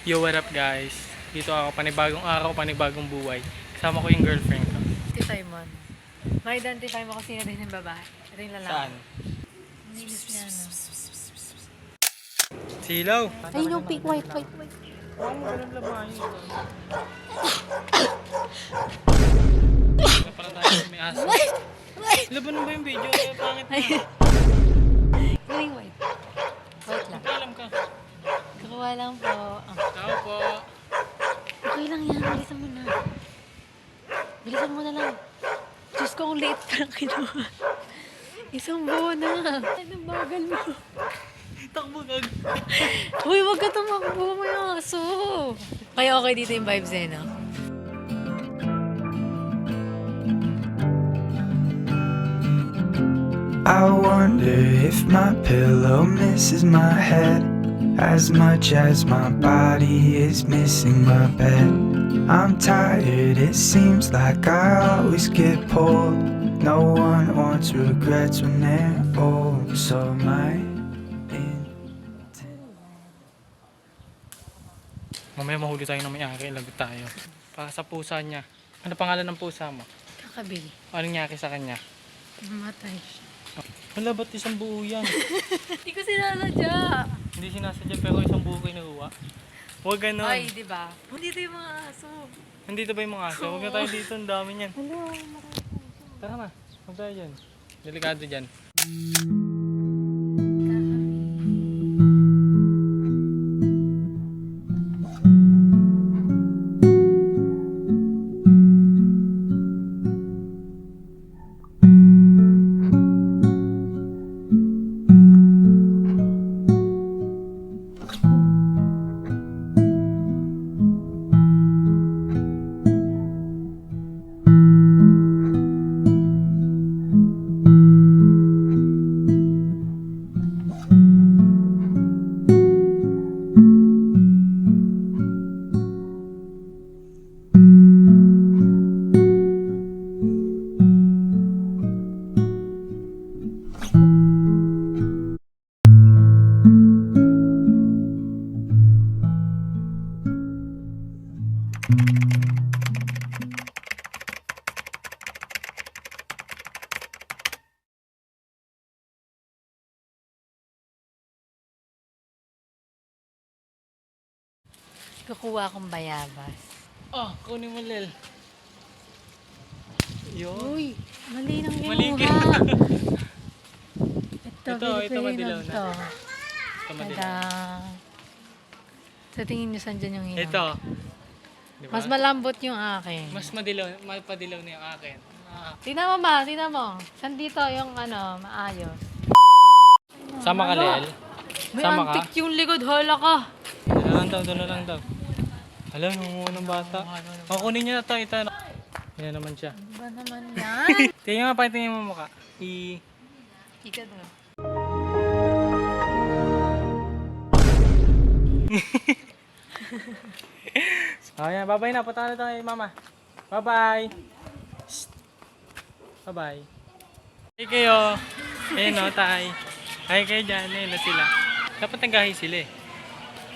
Yo, what up guys? Dito ako, panibagong araw, panibagong buhay. Kasama ko yung girlfriend ko. Identify mo. Ma-identify mo kung sino din yung babae. Ito yung lalaki. Saan? Nilis niya, no? Silaw! Ay, no, pink, white. Oo, walang labahin. Parang tayo may aso. Laban na ba yung video? Ay, pangit na. Green, white. White lang. Alam ka. Kakuha lang po. Tao po. Okay lang yan. Bilisan mo na. Bilisan mo na lang. Diyos ko, kung late pa lang kinuha. Isang buwan na. Anong bagal mo? Takbo gag. Uy, wag ka tumakbo. May aso. Kaya okay dito yung vibes eh, no? I wonder if my pillow misses my head as much as my body is missing my bed. I'm tired, it seems like I always get pulled. No one wants regrets when they're old. So my Mamaya mahuli tayo ng may-ari, lagot tayo. Para sa pusa niya. Ano pangalan ng pusa mo? Kakabil. Anong nangyari sa kanya? Mamatay siya. Wala, ba't isang buo yan? Hindi ko sinasadya. Hindi sinasadya pero isang buo kinuha. Huwag ganon. Ay, di ba? Dito yung mga aso. Nandito ba yung mga aso? Huwag na tayo dito, ang dami niyan. Hello, Tara na, huwag tayo dyan. Delikado dyan. Kukuha akong bayabas. Oh, kunin mo Lel. Yun. Uy, mali nang Mali kinuha. Ito, madilaw na. Ito. Ito madilaw. Tadang. Sa tingin niyo, saan dyan yung ilaw? Ito. Diba? Mas malambot yung akin. Mas madilaw, mapadilaw na yung akin. Tingnan mo ba? Tingnan mo. Saan dito yung maayos? Sama ka Lel. May Sama ka. antik yung likod. Hala ka. Doon na lang daw. Alam, nangunguha ng bata. Kunin niya na ito. Yan naman siya. Ano ba naman yan? Tingnan nga, patingin mo mukha. Ika daw. Ayan, bye-bye na. Punta na tayo, mama. Bye-bye. Shh. Bye-bye. Hey kayo. Ayun o, tay. Ay kayo dyan. Ayun na sila. Dapat nagahi sila eh.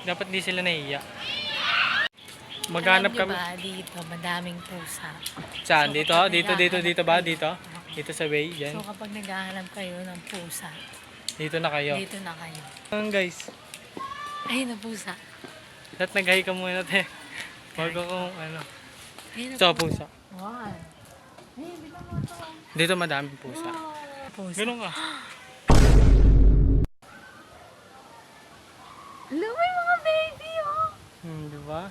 Dapat di sila nahiya. Maghanap kami. Alam nyo ba, dito, madaming pusa. Saan? So, Dito? kapag Dito naghahanap ba? kayo- Dito? Dito sa way? Yan. So kapag naghahanap kayo ng pusa, Dito na kayo. dito na kayo. Guys. Ayun na pusa. At nagahi ka muna te. Huwag akong ano. Ayun na Ito pusa. Wow. Ayun, di ba mo ito? Dito madaming pusa. Pusa. Ganun ka. Hello, may mga baby, oh. Di ba?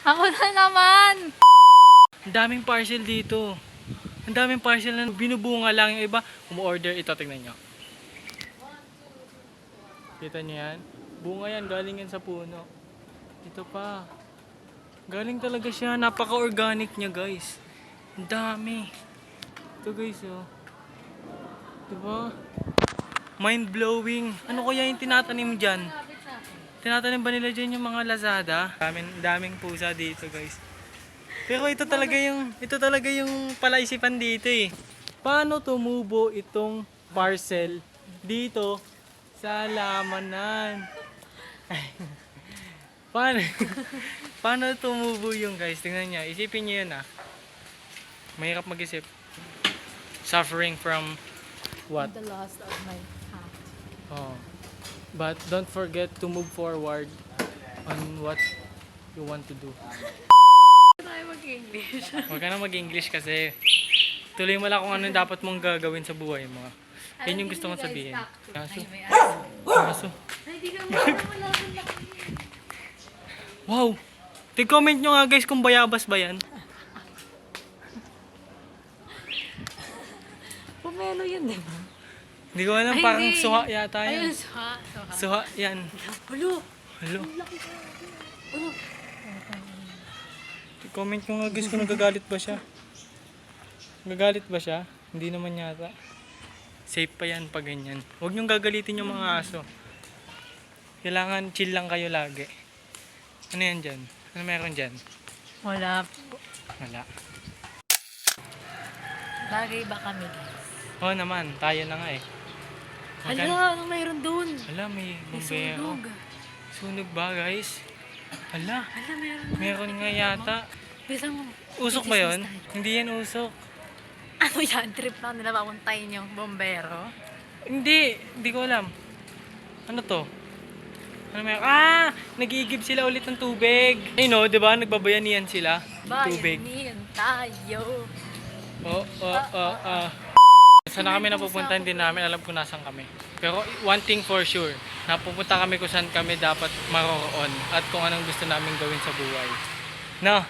Ako na naman. Ang daming parcel dito. Ang daming parcel na binubunga lang. Yung iba, umu-order. Ito, tignan nyo. Kita nyo yan? Bunga yan. Galing yan sa puno. Ito pa. Galing talaga siya. Napaka-organic niya, guys. Ang dami. Ito, guys, oh. Diba? Mind-blowing. Ano kaya yung tinatanim dyan? Tinatanim ba nila dyan yung mga Lazada? Daming pusa dito, guys. Pero ito talaga yung palaisipan dito eh. paano tumubo itong parcel dito sa lamanan? Paano? Paano tumubo yung guys? Tingnan niya. Isipin niyo yun ah. Mahirap mag-isip. Suffering from what? The loss of my hat. Oh. But don't forget to move forward on what you want to do. Tayo mag-English. Huwag ka na mag-English kasi tuloy mo lang kung ano yung dapat mong gagawin sa buhay mo. Yan yung gusto kong sabihin. Aso. Ay, may aso. Aso. Ay, di ka wala akong laki. Wow! Tig-comment nyo nga guys kung bayabas ba yan. Pomelo yun, di ba? Hindi ko alam, Ay, parang hindi. suha yata Ayun, yan. suha. Suha yan. Ulo. Hello. Ulo. Comment nyo nga guys kung nagagalit ba siya. Nagagalit ba siya? Hindi naman yata. Safe pa yan pag ganyan. Huwag nyong gagalitin yung mga aso. Kailangan chill lang kayo lagi. Ano yan dyan? Ano meron dyan? Wala po. Wala. Bagay ba kami, guys? Oo naman, tayo na nga eh. Hala, anong mayroon doon? Hala, may May bumbero. sunog. Sunog ba guys? Hala, Hala, meron. meron nga yata. Bisa mo. Usok ba yun? Hindi yan usok. Ano yan? Trip lang nila papuntayin yung bombero? Hindi ko alam. Ano to? Ano meron? Ah! Nag-iigib sila ulit ng tubig. Ay no, di ba? Nagbabayanihan sila. Tubig. Bayanihan tayo. Saan na kami napupunta, hindi namin alam kung nasan kami. Pero one thing for sure, napupunta kami kung saan kami dapat maroroon at kung anong gusto namin gawin sa buhay. No?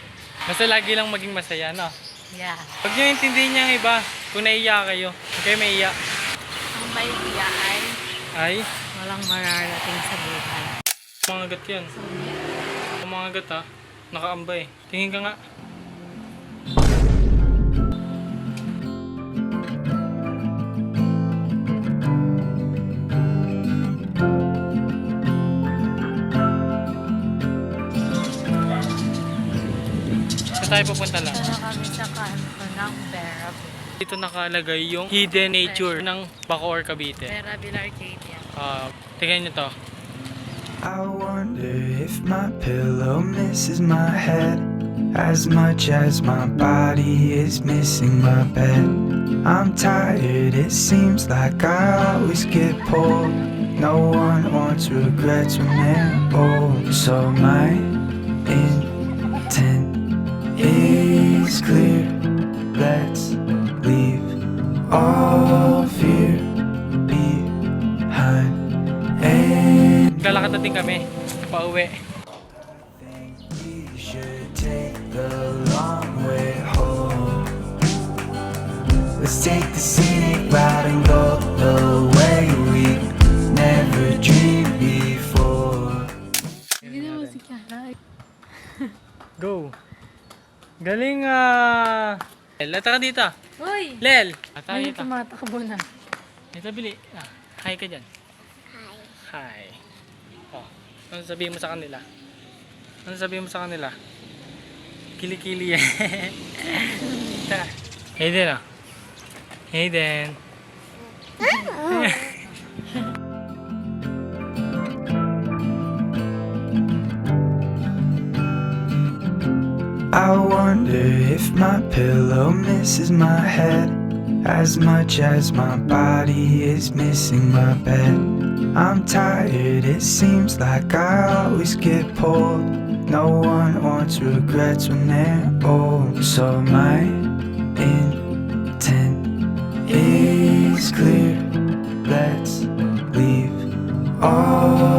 Basta lagi lang maging masaya, no? Yeah. Huwag nyo intindihin niya ang iba. Kung naiiyak kayo, huwag kayo maiiyak. Ang may iya ay Ay, walang mararating sa buhay. mga gat yan. Mga gat ha, nakaambay. Tingin ka nga. Saan tayo pupunta lang? Ito na kami sa kanto ng Vera. Dito nakalagay yung hidden nature ng Bacoor, Cavite. Vera Villarcadia. Tingnan nyo to. I wonder if my pillow misses my head as much as my body is missing my bed. I'm tired, it seems like I always get pulled. No one wants regrets when they're old. So my intent is clear. Let's leave all fear behind. And Lalakad natin kami. Pauwi. we should take the long way home. Let's take the scenic route and go the way we never dreamed before. Hindi na musika na. Go. Galing Lel, tara dito. Uy! Lel. Tara Ay, dito. tumatakbo na. Dito, bili. Hi ka dyan. Hi. Oh, ano sabihin mo sa kanila? Ano sabihin mo sa kanila? Kili-kili yan. Tara. Hey din ah. Hey din. I wonder if my pillow misses my head as much as my body is missing my bed. I'm tired, it seems like I always get pulled. No one wants regrets when they're old. So my intent is clear. Let's leave all